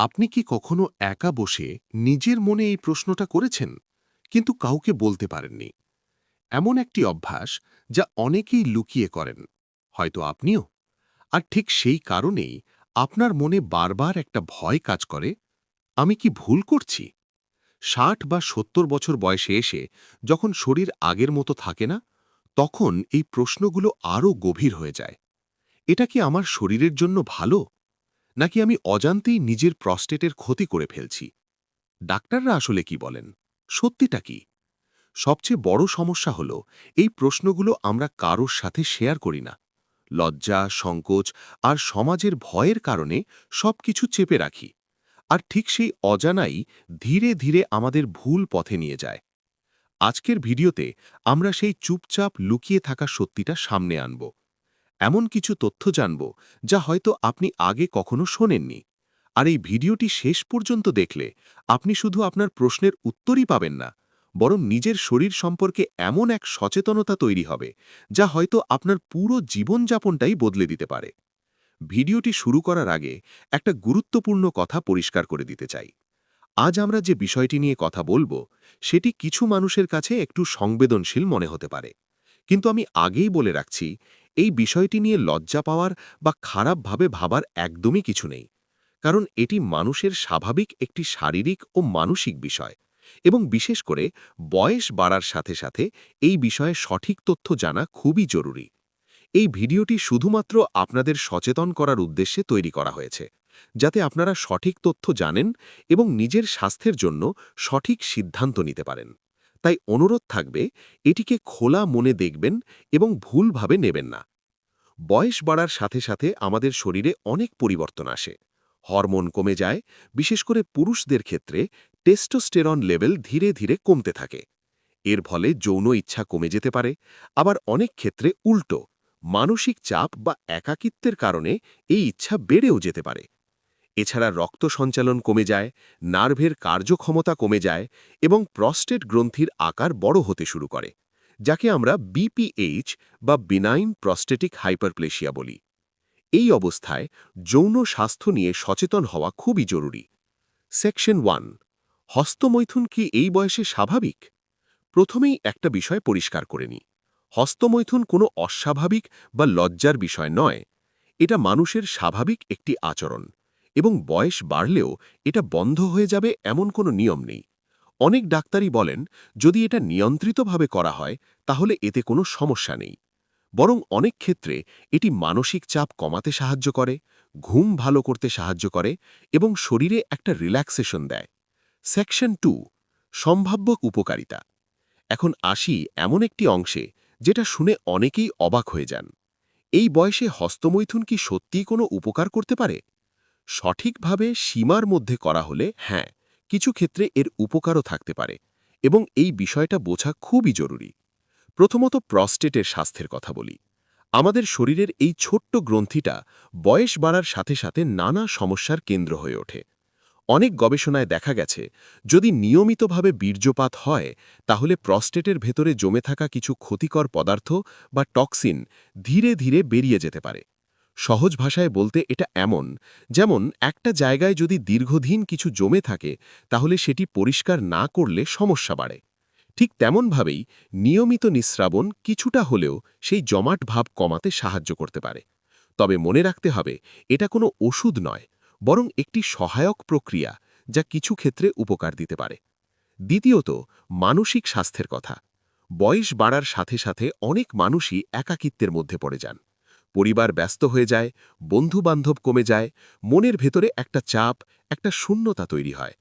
আপনি কি কখনো একা বসে নিজের মনে এই প্রশ্নটা করেছেন, কিন্তু কাউকে বলতে পারেননি? এমন একটি অভ্যাস যা অনেকেই লুকিয়ে করেন, হয়তো আপনিও। আর ঠিক সেই কারণেই আপনার মনে বারবার একটা ভয় কাজ করে, আমি কি ভুল করছি? ৬০ বা ৭০ বছর বয়সে এসে যখন শরীর আগের মতো থাকে না, তখন এই প্রশ্নগুলো আরও গভীর হয়ে যায়। এটা কি আমার শরীরের জন্য ভালো, নাকি আমি অজান্তেই নিজের প্রস্টেটের ক্ষতি করে ফেলছি? ডাক্তাররা আসলে কি বলেন, সত্যিটা কি? সবচেয়ে বড় সমস্যা হলো এই প্রশ্নগুলো আমরা কারোর সাথে শেয়ার করি না। লজ্জা, সংকোচ আর সমাজের ভয়ের কারণে সবকিছু চেপে রাখি। আর ঠিক সেই অজানাই ধীরে ধীরে আমাদের ভুল পথে নিয়ে যায়। আজকের ভিডিওতে আমরা সেই চুপচাপ লুকিয়ে থাকা সত্যিটা সামনে আনব। এমন কিছু তথ্য জানব যা হয়তো আপনি আগে কখনো শোনেননি। আর এই ভিডিওটি শেষ পর্যন্ত দেখলে আপনি শুধু আপনার প্রশ্নের উত্তরই পাবেন না, বরং নিজের শরীর সম্পর্কে এমন এক সচেতনতা তৈরি হবে যা হয়তো আপনার পুরো জীবনযাপনটাই বদলে দিতে পারে। ভিডিওটি শুরু করার আগে একটা গুরুত্বপূর্ণ কথা পরিষ্কার করে দিতে চাই। আজ আমরা যে বিষয়টি নিয়ে কথা বলবো, সেটি কিছু মানুষের কাছে একটু সংবেদনশীল মনে হতে পারে। কিন্তু আমি আগেই বলে রাখছি, এই বিষয়টি নিয়ে লজ্জা পাওয়ার বা খারাপভাবে ভাবার একদমই কিছু নেই। কারণ এটি মানুষের স্বাভাবিক একটি শারীরিক ও মানসিক বিষয়, এবং বিশেষ করে বয়স বাড়ার সাথে সাথে এই বিষয়ে সঠিক তথ্য জানা খুবই জরুরি। এই ভিডিওটি শুধুমাত্র আপনাদের সচেতন করার উদ্দেশ্যে তৈরি করা হয়েছে, যাতে আপনারা সঠিক তথ্য জানেন এবং নিজের স্বাস্থ্যের জন্য সঠিক সিদ্ধান্ত নিতে পারেন। তাই অনুরোধ থাকবে, এটিকে খোলা মনে দেখবেন এবং ভুলভাবে নেবেন না। বয়স বাড়ার সাথে সাথে আমাদের শরীরে অনেক পরিবর্তন আসে। হরমোন কমে যায়, বিশেষ করে পুরুষদের ক্ষেত্রে টেস্টোস্টেরন লেভেল ধীরে ধীরে কমতে থাকে। এর ফলে যৌন ইচ্ছা কমে যেতে পারে। আবার অনেক ক্ষেত্রে উল্টো, মানসিক চাপ বা একাকিত্বের কারণে এই ইচ্ছা বেড়েও যেতে পারে। এছাড়া রক্ত সঞ্চালন কমে যায়, নার্ভের কার্যক্ষমতা কমে যায় এবং প্রস্টেট গ্রন্থির আকার বড় হতে শুরু করে, যাকে আমরা বিপিএইচ বা বিনাইন প্রস্টেটিক হাইপারপ্লেসিয়া বলি। এই অবস্থায় যৌন স্বাস্থ্য নিয়ে সচেতন হওয়া খুবই জরুরি। সেকশন 1, হস্তমৈথুন কি এই বয়সে স্বাভাবিক? প্রথমেই একটা বিষয় পরিষ্কার করে নিই। হস্তমৈথুন কোনো অস্বাভাবিক বা লজ্জার বিষয় নয়। এটা মানুষের স্বাভাবিক একটি আচরণ, এবং বয়স বাড়লেও এটা বন্ধ হয়ে যাবে এমন কোনো নিয়ম নেই। অনেক ডাক্তারই বলেন, যদি এটা নিয়ন্ত্রিতভাবে করা হয় তাহলে এতে কোনো সমস্যা নেই। বরং অনেক ক্ষেত্রে এটি মানসিক চাপ কমাতে সাহায্য করে, ঘুম ভালো করতে সাহায্য করে এবং শরীরে একটা রিল্যাক্সেশন দেয়। সেকশন 2, সম্ভাব্য উপকারিতা। এখন আসি এমন একটি অংশে যেটা শুনে অনেকেই অবাক হয়ে যান। এই বয়সে হস্তমৈথুন কি সত্যিই কোনো উপকার করতে পারে? সঠিকভাবে সীমার মধ্যে করা হলে হ্যাঁ, কিছু ক্ষেত্রে এর উপকারও থাকতে পারে, এবং এই বিষয়টা বোঝা খুবই জরুরি। প্রথমত প্রস্টেটের স্বাস্থ্যের কথা বলি। আমাদের শরীরের এই ছোট্ট গ্রন্থিটা বয়স বাড়ার সাথে সাথে নানা সমস্যার কেন্দ্র হয়ে ওঠে। অনেক গবেষণায় দেখা গেছে, যদি নিয়মিতভাবে বীর্যপাত হয় তাহলে প্রস্টেটের ভেতরে জমে থাকা কিছু ক্ষতিকর পদার্থ বা টক্সিন ধীরে ধীরে বেরিয়ে যেতে পারে। সহজ ভাষায় বলতে এটা এমন, যেমন একটা জায়গায় যদি দীর্ঘদিন কিছু জমে থাকে তাহলে সেটি পরিষ্কার না করলে সমস্যা বাড়ে। ঠিক তেমনভাবেই নিয়মিত নিঃস্রাবণ কিছুটা হলেও সেই জমাট ভাব কমাতে সাহায্য করতে পারে। তবে মনে রাখতে হবে, এটা কোনো ওষুধ নয়, বরং একটি সহায়ক প্রক্রিয়া যা কিছু ক্ষেত্রে উপকার দিতে পারে। দ্বিতীয়ত, মানসিক স্বাস্থ্যের কথা। বয়স বাড়ার সাথে সাথে অনেক মানুষই একাকিত্বের মধ্যে পড়ে যান। পরিবার ব্যস্ত হয়ে যায়, বন্ধু-বান্ধব কমে যায়, মনের ভেতরে একটা চাপ, একটা শূন্যতা তৈরি হয়।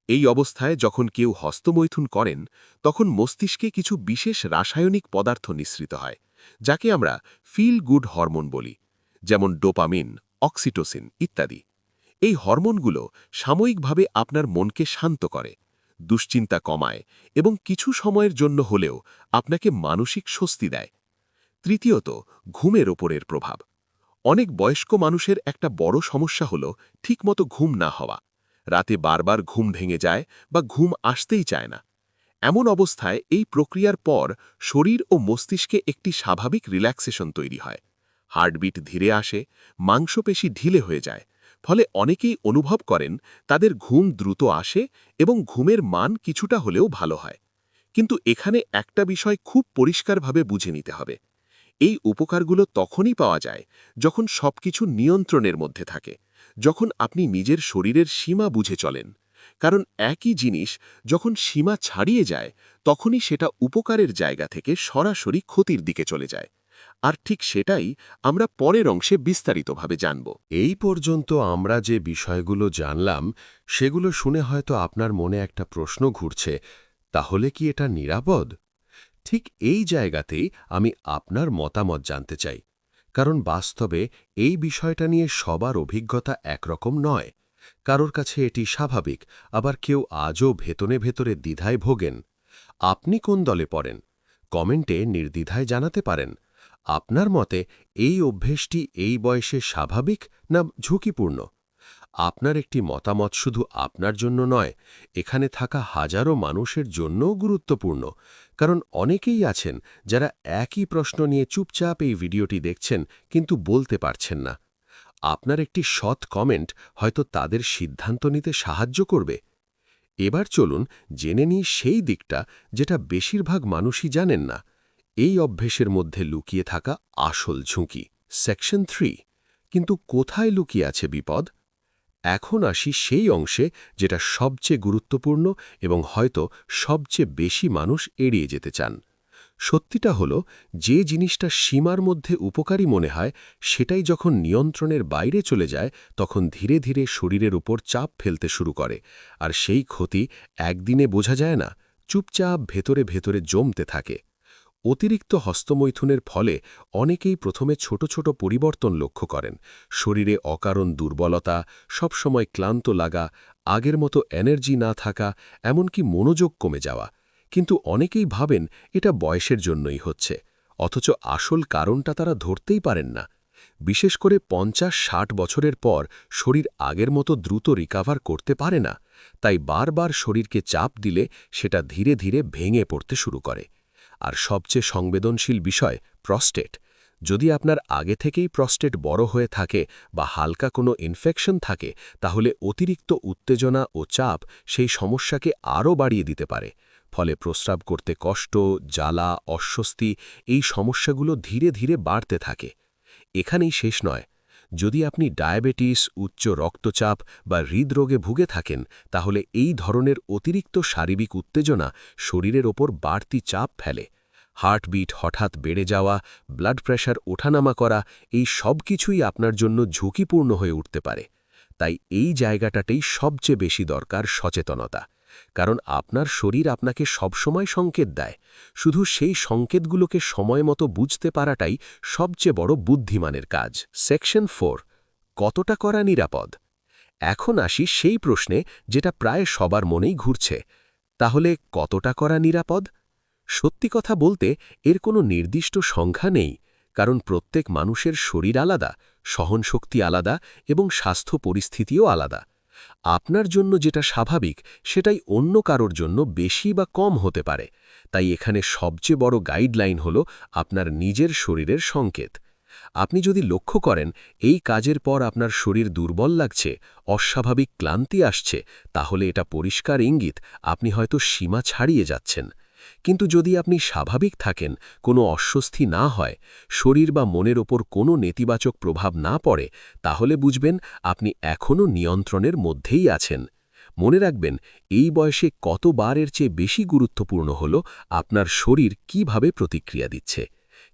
এই অবস্থায় যখন কেউ হস্তমৈথুন করেন, তখন মস্তিষ্কে কিছু বিশেষ রাসায়নিক পদার্থ নিঃসৃত হয়, যাকে আমরা ফিল গুড হরমোন বলি, যেমন ডোপামিন, অক্সিটোসিন ইত্যাদি। এই হরমোনগুলো সাময়িকভাবে আপনার মনকে শান্ত করে, দুশ্চিন্তা কমায় এবং কিছু সময়ের জন্য হলেও আপনাকে মানসিক স্বস্তি দেয়। তৃতীয়ত, ঘুমের ওপরের প্রভাব। অনেক বয়স্ক মানুষের একটা বড় সমস্যা হলো ঠিকমতো ঘুম না হওয়া। রাতে বারবার ঘুম ভেঙে যায় বা ঘুম আসতেই চায় না। এমন অবস্থায় এই প্রক্রিয়ার পর শরীর ও মস্তিষ্কে একটি স্বাভাবিক রিল্যাক্সেশন তৈরি হয়। হার্টবিট ধীরে আসে, মাংসপেশি ঢিলে হয়ে যায়, ফলে অনেকেই অনুভব করেন তাদের ঘুম দ্রুত আসে এবং ঘুমের মান কিছুটা হলেও ভালো হয়। কিন্তু এখানে একটা বিষয় খুব পরিষ্কারভাবে বুঝে নিতে হবে। এই উপকারগুলো তখনই পাওয়া যায় যখন সবকিছু নিয়ন্ত্রণের মধ্যে থাকে, যখন আপনি নিজের শরীরের সীমা বুঝে চলেন। কারণ একই জিনিস যখন সীমা ছাড়িয়ে যায়, তখনই সেটা উপকারের জায়গা থেকে সরাসরি ক্ষতির দিকে চলে যায়। আর ঠিক সেটাই আমরা পরের অংশে বিস্তারিতভাবে জানব। এই পর্যন্ত আমরা যে বিষয়গুলো জানলাম সেগুলো শুনে হয়তো আপনার মনে একটা প্রশ্ন ঘুরছে, তাহলে কি এটা নিরাপদ? ঠিক এই জায়গাতেই আমি আপনার মতামত জানতে চাই। কারণ বাস্তবে এই বিষয়টা নিয়ে সবার অভিজ্ঞতা একরকম নয়। কারোর কাছে এটি স্বাভাবিক, আবার কেউ আজও ভেতরে ভেতরে দ্বিধায় ভোগেন। আপনি কোন দলে পড়েন? কমেন্টে নির্দ্বিধায় জানাতে পারেন। আপনার মতে এই অভ্যেসটি এই বয়সে স্বাভাবিক না ঝুঁকিপূর্ণ? আপনার একটি মতামত শুধু আপনার জন্য নয়, এখানে থাকা হাজারো মানুষের জন্যও গুরুত্বপূর্ণ। কারণ অনেকেই আছেন যারা একই প্রশ্ন নিয়ে চুপচাপ এই ভিডিওটি দেখছেন কিন্তু বলতে পারছেন না। আপনার একটি সৎ কমেন্ট হয়তো তাদের সিদ্ধান্ত নিতে সাহায্য করবে। এবার চলুন জেনে নিই সেই দিকটা যেটা বেশিরভাগ মানুষই জানেন না, এই অভ্যেসের মধ্যে লুকিয়ে থাকা আসল ঝুঁকি। সেকশন 3। কিন্তু কোথায় লুকিয়ে আছে বিপদ? এখন আসি সেই অংশে যেটা সবচেয়ে গুরুত্বপূর্ণ এবং হয়তো সবচেয়ে বেশি মানুষ এড়িয়ে যেতে চান। সত্যিটা হলো, যে জিনিসটা সীমার মধ্যে উপকারী মনে হয় সেটাই যখন নিয়ন্ত্রণের বাইরে চলে যায় তখন ধীরে ধীরে শরীরের উপর চাপ ফেলতে শুরু করে। আর সেই ক্ষতি একদিনে বোঝা যায় না, চুপচাপ ভেতরে ভেতরে জমতে থাকে। অতিরিক্ত হস্তমৈথুনের ফলে অনেকেই প্রথমে ছোট ছোট পরিবর্তন লক্ষ্য করেন। শরীরে অকারণ দুর্বলতা, সবসময় ক্লান্ত লাগা, আগের মতো এনার্জি না থাকা, এমনকি মনোযোগ কমে যাওয়া। কিন্তু অনেকেই ভাবেন এটা বয়সের জন্যই হচ্ছে, অথচ আসল কারণটা তারা ধরতেই পারেন না। বিশেষ করে ৫০-৬০ বছরের পর শরীর আগের মতো দ্রুত রিকাভার করতে পারে না। তাই বারবার শরীরকে চাপ দিলে সেটা ধীরে ধীরে ভেঙে পড়তে শুরু করে। আর সবচেয়ে সংবেদনশীল বিষয় প্রস্টেট। যদি আপনার আগে থেকেই প্রস্টেট বড় হয়ে থাকে বা হালকা কোনো ইনফেকশন থাকে, তাহলে অতিরিক্ত উত্তেজনা ও চাপ সেই সমস্যাকে আরও বাড়িয়ে দিতে পারে। ফলে প্রস্রাব করতে কষ্ট, জ্বালা, অস্বস্তি, এই সমস্যাগুলো ধীরে ধীরে বাড়তে থাকে। এখানেই শেষ নয়। যদি আপনি ডায়াবেটিস, উচ্চ রক্তচাপ বা হৃদরোগে ভুগে থাকেন, তাহলে এই ধরনের অতিরিক্ত শারীরিক উত্তেজনা শরীরের ওপর বাড়তি চাপ ফেলে। হার্টবিট হঠাৎ বেড়ে যাওয়া, ব্লাড প্রেশার ওঠানামা করা, এই সব কিছুই আপনার জন্য ঝুঁকিপূর্ণ হয়ে উঠতে পারে। তাই এই জায়গাটাতেই সবচেয়ে বেশি দরকার সচেতনতা। কারণ আপনার শরীর আপনাকে সবসময় সংকেত দেয়। শুধু সেই সংকেতগুলোকে সময়মতো বুঝতে পারাটাই সবচেয়ে বড় বুদ্ধিমানের কাজ। সেকশন 4। কতটা করা নিরাপদ? এখন আসি সেই প্রশ্নে যেটা প্রায় সবার মনেই ঘুরছে। তাহলে কতটা করা নিরাপদ? সত্যি কথা বলতে এর কোনো নির্দিষ্ট সংখ্যা নেই। কারণ প্রত্যেক মানুষের শরীর আলাদা, সহনশক্তি আলাদা এবং স্বাস্থ্য পরিস্থিতিও আলাদা। আপনার জন্য যেটা স্বাভাবিক সেটাই অন্য কারোর জন্য বেশি বা কম হতে পারে। তাই এখানে সবচেয়ে বড় গাইডলাইন হলো আপনার নিজের শরীরের সংকেত। আপনি যদি লক্ষ্য করেন এই কাজের পর আপনার শরীর দুর্বল লাগছে, অস্বাভাবিক ক্লান্তি আসছে, তাহলে এটা পরিষ্কার ইঙ্গিত আপনি হয়তো সীমা ছাড়িয়ে যাচ্ছেন। কিন্তু যদি আপনি স্বাভাবিক থাকেন, কোনো অস্বস্তি না হয়, শরীর বা মনের ওপর কোনো নেতিবাচক প্রভাব না পড়ে, তাহলে বুঝবেন আপনি এখনও নিয়ন্ত্রণের মধ্যেই আছেন। মনে রাখবেন, এই বয়সে কতবারের চেয়ে বেশি গুরুত্বপূর্ণ হল আপনার শরীর কিভাবে প্রতিক্রিয়া দিচ্ছে।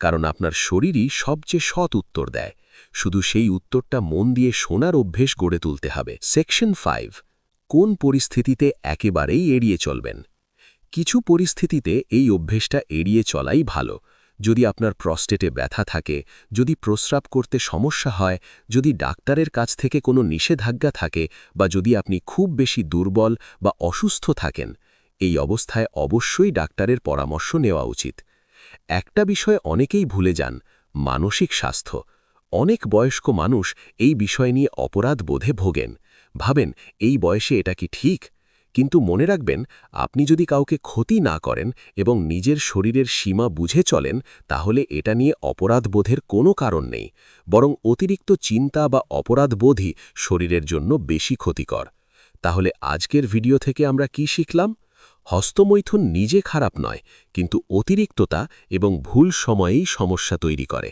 কারণ আপনার শরীরই সবচেয়ে সৎ উত্তর দেয়। শুধু সেই উত্তরটা মন দিয়ে শোনার অভ্যেস গড়ে তুলতে হবে। সেকশন 5। কোন পরিস্থিতিতে একেবারেই এড়িয়ে চলবেন? কিছু পরিস্থিতিতে এই অভ্যেসটা এড়িয়ে চলাই ভালো। যদি আপনার প্রস্টেটে ব্যথা থাকে, যদি প্রস্রাব করতে সমস্যা হয়, যদি ডাক্তারের কাছ থেকে কোনো নিষেধাজ্ঞা থাকে, বা যদি আপনি খুব বেশি দুর্বল বা অসুস্থ থাকেন, এই অবস্থায় অবশ্যই ডাক্তারের পরামর্শ নেওয়া উচিত। একটা বিষয় অনেকেই ভুলে যান, মানসিক স্বাস্থ্য। অনেক বয়স্ক মানুষ এই বিষয় নিয়ে অপরাধ বোধে ভোগেন। ভাবেন এই বয়সে এটা কি ঠিক? কিন্তু মনে রাখবেন, আপনি যদি কাউকে ক্ষতি না করেন এবং নিজের শরীরের সীমা বুঝে চলেন, তাহলে এটা নিয়ে অপরাধবোধের কোনো কারণ নেই, বরং অতিরিক্ত চিন্তা বা অপরাধবোধই শরীরের জন্য বেশি ক্ষতিকর। তাহলে আজকের ভিডিও থেকে আমরা কি শিখলাম? হস্তমৈথুন নিজে খারাপ নয়, কিন্তু অতিরিক্ততা এবং ভুল সময়েই সমস্যা তৈরি করে।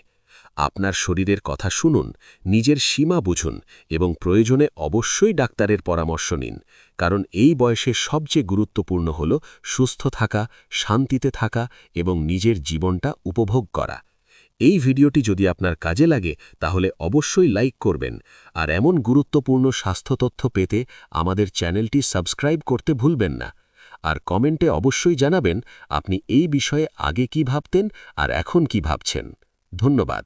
আপনার শরীরের কথা শুনুন, নিজের সীমা বুঝুন এবং প্রয়োজনে অবশ্যই ডাক্তারের পরামর্শ নিন, কারণ এই বয়সে সবচেয়ে গুরুত্বপূর্ণ হল সুস্থ থাকা, শান্তিতে থাকা এবং নিজের জীবনটা উপভোগ করা। এই ভিডিওটি যদি আপনার কাজে লাগে তাহলে অবশ্যই লাইক করবেন, আর এমন গুরুত্বপূর্ণ স্বাস্থ্য তথ্য পেতে আমাদের চ্যানেলটি সাবস্ক্রাইব করতে ভুলবেন না। আর কমেন্টে অবশ্যই জানাবেন আপনি এই বিষয়ে আগে কি ভাবতেন আর এখন কি ভাবছেন। ধন্যবাদ।